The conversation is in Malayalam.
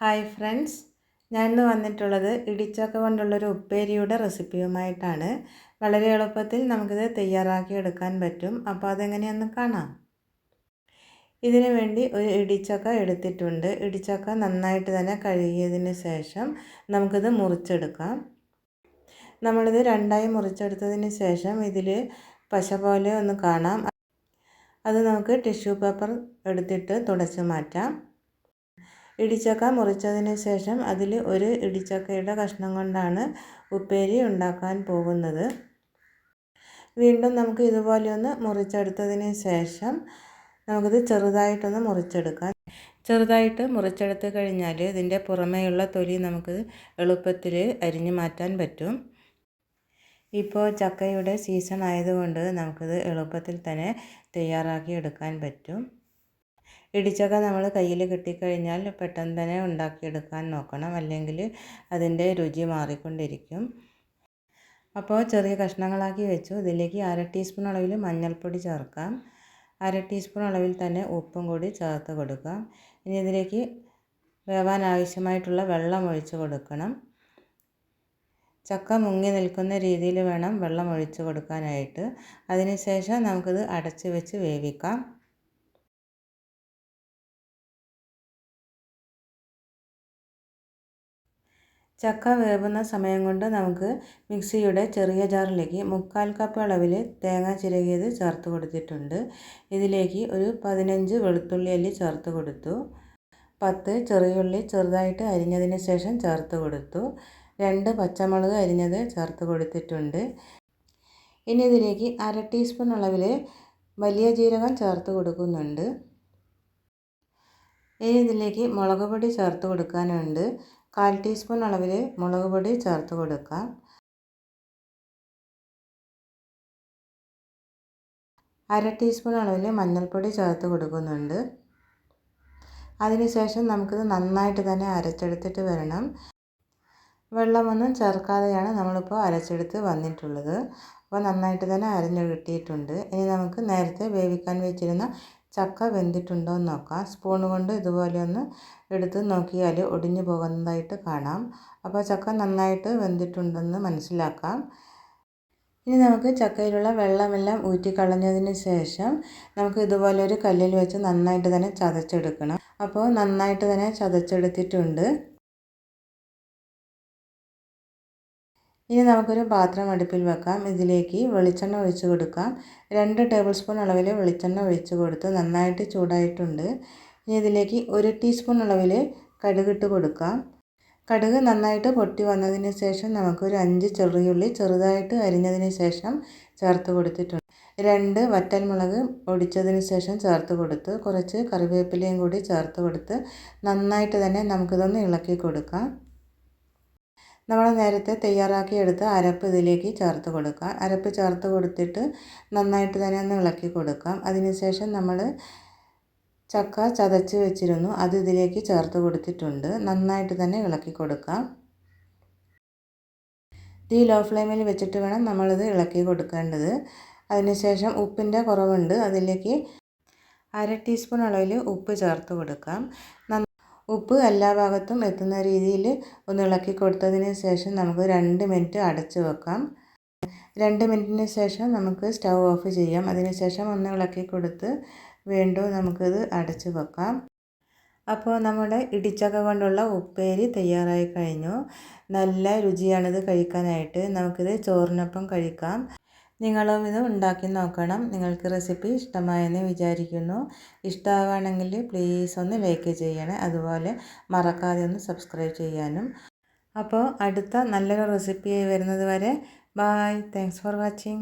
ഹായ് ഫ്രണ്ട്സ്, ഞാൻ ഇന്ന് വന്നിട്ടുള്ളത് ഇടിച്ചക്ക കൊണ്ടുള്ളൊരു ഉപ്പേരിയുടെ റെസിപ്പിയുമായിട്ടാണ്. വളരെ എളുപ്പത്തിൽ നമുക്കിത് തയ്യാറാക്കി എടുക്കാൻ പറ്റും. അപ്പോൾ അതെങ്ങനെയാണെന്ന് കാണാം. ഇതിനു വേണ്ടി ഒരു ഇടിച്ചക്ക എടുത്തിട്ടുണ്ട്. ഇടിച്ചക്ക നന്നായിട്ട് തന്നെ കഴുകിയതിന് ശേഷം നമുക്കിത് മുറിച്ചെടുക്കാം. നമ്മളിത് രണ്ടായി മുറിച്ചെടുത്തതിന് ശേഷം ഇതിൽ പശ പോലെ ഒന്ന് കാണാം. അത് നമുക്ക് ടിഷ്യൂ പേപ്പർ എടുത്തിട്ട് തുടച്ച് മാറ്റാം. ഇടിച്ചക്ക മുറിച്ചതിന് ശേഷം അതിൽ ഒരു ഇടിച്ചക്കയുടെ കഷ്ണം കൊണ്ടാണ് ഉപ്പേരി ഉണ്ടാക്കാൻ പോകുന്നത്. വീണ്ടും നമുക്ക് ഇതുപോലെ ഒന്ന് മുറിച്ചെടുത്തതിന് ശേഷം നമുക്കിത് ചെറുതായിട്ടൊന്ന് മുറിച്ചെടുക്കാം. ചെറുതായിട്ട് മുറിച്ചെടുത്ത് കഴിഞ്ഞാൽ ഇതിൻ്റെ പുറമേയുള്ള തൊലി നമുക്ക് എളുപ്പത്തിൽ അരിഞ്ഞു മാറ്റാൻ പറ്റും. ഇപ്പോൾ ചക്കയുടെ സീസൺ ആയതുകൊണ്ട് നമുക്കിത് എളുപ്പത്തിൽ തന്നെ തയ്യാറാക്കി എടുക്കാൻ പറ്റും. ഇടിച്ചക്ക നമ്മൾ കയ്യിൽ കിട്ടിക്കഴിഞ്ഞാൽ പെട്ടെന്ന് തന്നെ ഉണ്ടാക്കിയെടുക്കാൻ നോക്കണം, അല്ലെങ്കിൽ അതിൻ്റെ രുചി മാറിക്കൊണ്ടിരിക്കും. അപ്പോൾ ചെറിയ കഷ്ണങ്ങളാക്കി വെച്ചു. ഇതിലേക്ക് 1/2 ടീസ്പൂൺ അളവിൽ മഞ്ഞൾപ്പൊടി ചേർക്കാം. 1/2 ടീസ്പൂൺ അളവിൽ തന്നെ ഉപ്പും കൂടി ചേർത്ത് കൊടുക്കാം. ഇനി ഇതിലേക്ക് വേവാൻ ആവശ്യമായിട്ടുള്ള വെള്ളം ഒഴിച്ച് കൊടുക്കണം. ചക്ക മുങ്ങി നിൽക്കുന്ന രീതിയിൽ വേണം വെള്ളം ഒഴിച്ച് കൊടുക്കാനായിട്ട്. അതിനുശേഷം നമുക്കിത് അടച്ച് വെച്ച് വേവിക്കാം. ചക്ക വേവുന്ന സമയം കൊണ്ട് നമുക്ക് മിക്സിയുടെ ചെറിയ ജാറിലേക്ക് 1/4 കപ്പ് അളവിൽ തേങ്ങ ചിരകിയത് ചേർത്ത് കൊടുത്തിട്ടുണ്ട്. ഇതിലേക്ക് ഒരു 15 വെളുത്തുള്ളി അല്ലി ചേർത്ത് കൊടുത്തു. 10 ചെറിയുള്ളി ചെറുതായിട്ട് അരിഞ്ഞതിന് ശേഷം ചേർത്ത് കൊടുത്തു. 2 പച്ചമുളക് അരിഞ്ഞത് ചേർത്ത് കൊടുത്തിട്ടുണ്ട്. ഇനി ഇതിലേക്ക് 1/2 ടീസ്പൂൺ അളവിൽ വലിയ ജീരകം ചേർത്ത് കൊടുക്കുന്നുണ്ട്. ഇനി ഇതിലേക്ക് മുളക് പൊടി ചേർത്ത് കൊടുക്കാനുണ്ട്. 1/4 ടീസ്പൂൺ അളവിൽ മുളക് പൊടി ചേർത്ത് കൊടുക്കാം. 1/2 ടീസ്പൂൺ അളവിൽ മഞ്ഞൾപ്പൊടി ചേർത്ത് കൊടുക്കുന്നുണ്ട്. അതിനുശേഷം നമുക്കിത് നന്നായിട്ട് തന്നെ അരച്ചെടുത്തിട്ട് വരണം. വെള്ളമൊന്നും ചേർക്കാതെയാണ് നമ്മളിപ്പോൾ അരച്ചെടുത്ത് വന്നിട്ടുള്ളത്. അപ്പോൾ നന്നായിട്ട് തന്നെ അരഞ്ഞു കിട്ടിയിട്ടുണ്ട്. ഇനി നമുക്ക് നേരത്തെ വേവിക്കാൻ വെച്ചിരുന്ന ചക്ക വെന്തിട്ടുണ്ടോ എന്ന് നോക്കാം. സ്പൂൺ കൊണ്ട് ഇതുപോലെ ഒന്ന് എടുത്ത് നോക്കിയാൽ ഒടിഞ്ഞു പോകുന്നതായിട്ട് കാണാം. അപ്പോൾ ചക്ക നന്നായിട്ട് വെന്തിട്ടുണ്ടെന്ന് മനസ്സിലാക്കാം. ഇനി നമുക്ക് ചക്കയിലുള്ള വെള്ളമെല്ലാം ഊറ്റിക്കളഞ്ഞതിന് ശേഷം നമുക്ക് ഇതുപോലെ ഒരു കല്ലിൽ വെച്ച് നന്നായിട്ട് തന്നെ ചതച്ചെടുക്കണം. അപ്പോൾ നന്നായിട്ട് തന്നെ ചതച്ചെടുത്തിട്ടുണ്ട്. ഇനി നമുക്കൊരു പാത്രം അടുപ്പിൽ വെക്കാം. ഇതിലേക്ക് വെളിച്ചെണ്ണ ഒഴിച്ച് കൊടുക്കാം. 2 ടേബിൾ സ്പൂൺ അളവിൽ വെളിച്ചെണ്ണ ഒഴിച്ച് കൊടുത്ത് നന്നായിട്ട് ചൂടായിട്ടുണ്ട്. ഇനി ഇതിലേക്ക് 1 ടീസ്പൂൺ അളവിൽ കടുകിട്ട് കൊടുക്കാം. കടുക് നന്നായിട്ട് പൊട്ടി വന്നതിന് ശേഷം നമുക്കൊരു 5 ചെറിയുള്ളി ചെറുതായിട്ട് അരിഞ്ഞതിന് ശേഷം ചേർത്ത് കൊടുത്തിട്ടുണ്ട്. 2 വറ്റൽമുളക് ഒടിച്ചതിന് ശേഷം ചേർത്ത് കൊടുത്ത് കുറച്ച് കറിവേപ്പിലയും കൂടി ചേർത്ത് കൊടുത്ത് നന്നായിട്ട് തന്നെ നമുക്കിതൊന്ന് ഇളക്കി കൊടുക്കാം. നമ്മൾ നേരത്തെ തയ്യാറാക്കി എടുത്ത അരപ്പ് ഇതിലേക്ക് ചേർത്ത് കൊടുക്കാം. അരപ്പ് ചേർത്ത് കൊടുത്തിട്ട് നന്നായിട്ട് തന്നെ ഒന്ന് ഇളക്കി കൊടുക്കാം. അതിനുശേഷം നമ്മൾ ചക്ക ചതച്ച് വെച്ചിരുന്നു, അത് ഇതിലേക്ക് ചേർത്ത് കൊടുത്തിട്ടുണ്ട്. നന്നായിട്ട് തന്നെ ഇളക്കി കൊടുക്കാം. തീ ലോ ഫ്ലെയിമിൽ വെച്ചിട്ട് വേണം നമ്മളിത് ഇളക്കി കൊടുക്കേണ്ടത്. അതിനുശേഷം ഉപ്പിൻ്റെ കുറവുണ്ട്, അതിലേക്ക് 1/2 ടീസ്പൂൺ അളവിൽ ഉപ്പ് ചേർത്ത് കൊടുക്കാം. ഉപ്പ് എല്ലാ ഭാഗത്തും എത്തുന്ന രീതിയിൽ ഒന്ന് ഇളക്കി കൊടുത്തതിന് ശേഷം നമുക്ക് 2 മിനിറ്റ് അടച്ച് വെക്കാം. 2 മിനിറ്റിന് ശേഷം നമുക്ക് സ്റ്റൗ ഓഫ് ചെയ്യാം. അതിനുശേഷം ഒന്ന് ഇളക്കി കൊടുത്ത് വീണ്ടും നമുക്കിത് അടച്ച് വെക്കാം. അപ്പോൾ നമ്മുടെ ഇടിച്ചക്ക കൊണ്ടുള്ള ഉപ്പേരി തയ്യാറായി കഴിഞ്ഞു. നല്ല രുചിയാണിത് കഴിക്കാനായിട്ട്. നമുക്കിത് ചോറിനൊപ്പം കഴിക്കാം. നിങ്ങളും ഇത് ഉണ്ടാക്കി നോക്കണം. നിങ്ങൾക്ക് റെസിപ്പി ഇഷ്ടമായെന്ന് വിചാരിക്കുന്നു. ഇഷ്ടമാവുകയാണെങ്കിൽ പ്ലീസ് ഒന്ന് ലൈക്ക് ചെയ്യണേ. അതുപോലെ മറക്കാതെ ഒന്ന് സബ്സ്ക്രൈബ് ചെയ്യാനും. അപ്പോൾ അടുത്ത നല്ലൊരു റെസിപ്പിയായി വരുന്നത് വരെ ബൈ. Thanks for watching.